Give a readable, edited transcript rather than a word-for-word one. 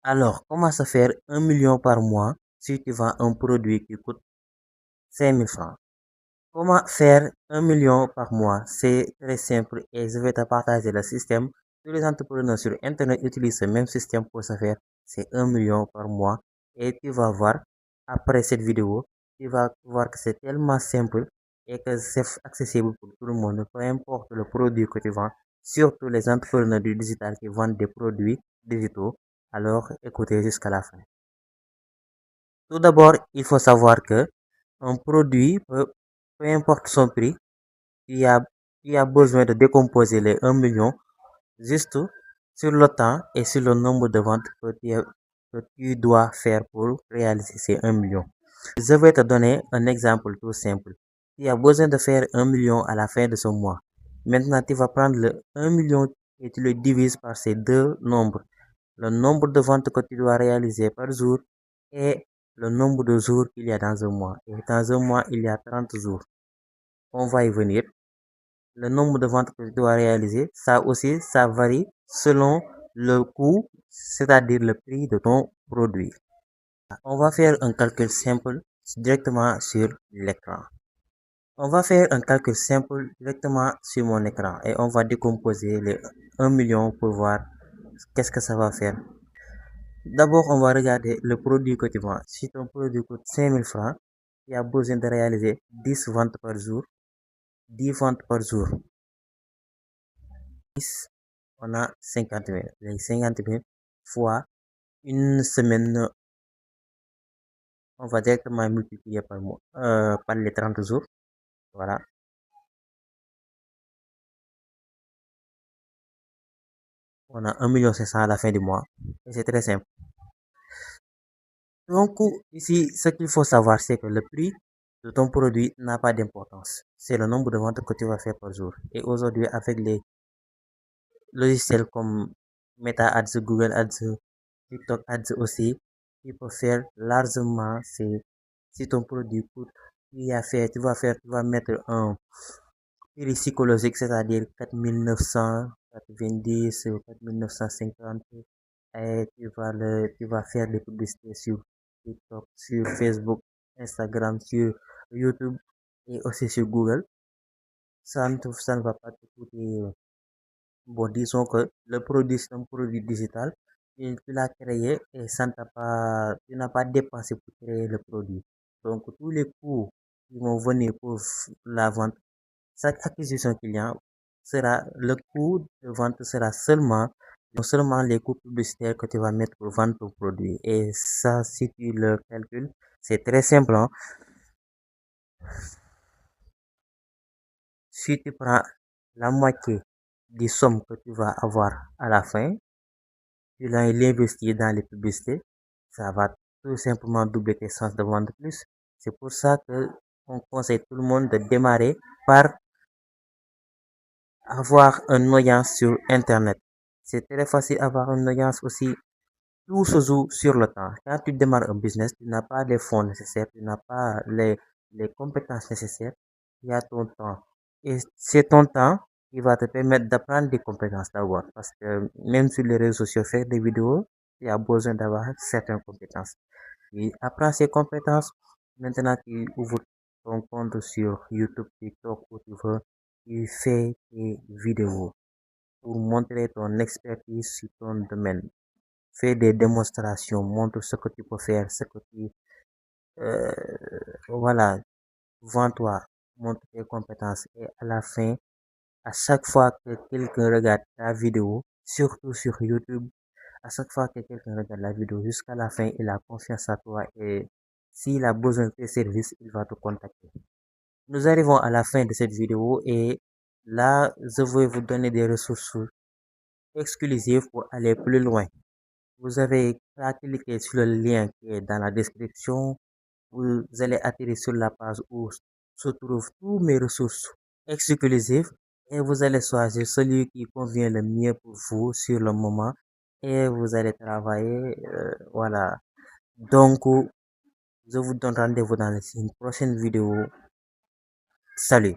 Alors, comment se faire 1 million par mois si tu vends un produit qui coûte 5000 francs? Comment faire 1 million par mois? C'est très simple et je vais te partager le système. Tous les entrepreneurs sur Internet utilisent ce même système pour se faire ces 1 million par mois. Et tu vas voir, après cette vidéo, tu vas voir que c'est tellement simple et que c'est accessible pour tout le monde, peu importe le produit que tu vends, surtout les entrepreneurs du digital qui vendent des produits digitaux. Alors, écoutez jusqu'à la fin. Tout d'abord, il faut savoir que un produit, peu importe son prix, tu as, tu as besoin de décomposer les 1 million juste sur le temps et sur le nombre de ventes que tu dois faire pour réaliser ces 1 million. Je vais te donner un exemple tout simple. Tu as besoin de faire 1 million à la fin de ce mois. Maintenant, tu vas prendre le 1 million et tu le divises par ces deux nombres. Le nombre de ventes que tu dois réaliser par jour et le nombre de jours qu'il y a dans un mois. Et dans un mois, il y a 30 jours. On va y venir. Le nombre de ventes que tu dois réaliser, ça aussi, ça varie selon le coût, c'est-à-dire le prix de ton produit. On va faire un calcul simple directement sur l'écran. On va faire un calcul simple directement sur mon écran et on va décomposer les 1 million pour voir qu'est-ce que ça va faire. D'abord, on va regarder le produit que tu vends. Si ton produit coûte 5000 francs, tu as besoin de réaliser 10 ventes par jour. 10 ventes par jour. 10, on a 50 000. Les 50 000 fois une semaine, on va directement multiplier par mois, par les 30 jours. Voilà. On a 1 500 000 à la fin du mois. Et c'est très simple. Donc, ici, ce qu'il faut savoir, c'est que le prix de ton produit n'a pas d'importance. C'est le nombre de ventes que tu vas faire par jour. Et aujourd'hui, avec les logiciels comme Meta Ads, Google Ads, TikTok Ads aussi, tu peux faire largement si ton produit coûte, tu vas mettre un prix psychologique, c'est-à-dire 4990 ou 4950 et tu vas faire des publicités sur TikTok, sur Facebook, Instagram, sur YouTube et aussi sur Google. Ça ne va pas te coûter. Bon, disons que le produit, c'est un produit digital. Et tu l'as créé et tu n'as pas dépensé pour créer le produit. Donc, tous les coûts qui vont venir pour la vente, chaque acquisition client le coût de vente sera non seulement les coûts publicitaires que tu vas mettre pour vendre ton produit. Et ça, si tu le calcules, c'est très simple, hein. Si tu prends la moitié des sommes que tu vas avoir à la fin, tu l'investis dans les publicités, ça va tout simplement doubler tes chances de vendre plus. C'est pour ça que on conseille tout le monde de démarrer par avoir une audience sur Internet. C'est très facile d'avoir une audience aussi. Tout se joue sur le temps. Quand tu démarres un business, tu n'as pas les fonds nécessaires, tu n'as pas les compétences nécessaires, il y a ton temps. Et c'est ton temps qui va te permettre d'apprendre des compétences d'abord. Parce que même sur les réseaux sociaux, faire des vidéos, tu as besoin d'avoir certaines compétences. Et apprends ces compétences. Maintenant, tu ouvres ton compte sur YouTube, TikTok, où tu veux, tu fais tes vidéos pour montrer ton expertise sur ton domaine. Fais des démonstrations, montre ce que tu peux faire, euh, voilà, vends-toi, montre tes compétences et à la fin, à chaque fois que quelqu'un regarde ta vidéo, surtout sur YouTube, à chaque fois que quelqu'un regarde la vidéo jusqu'à la fin, il a confiance à toi et s'il a besoin de tes services, il va te contacter. Nous arrivons à la fin de cette vidéo et là, je vais vous donner des ressources exclusives pour aller plus loin. Vous avez qu'à cliquer sur le lien qui est dans la description. Vous allez atterrir sur la page où se trouvent toutes mes ressources exclusives et vous allez choisir celui qui convient le mieux pour vous sur le moment et vous allez travailler. Voilà. Donc, je vous donne rendez-vous dans une prochaine vidéo. Salut.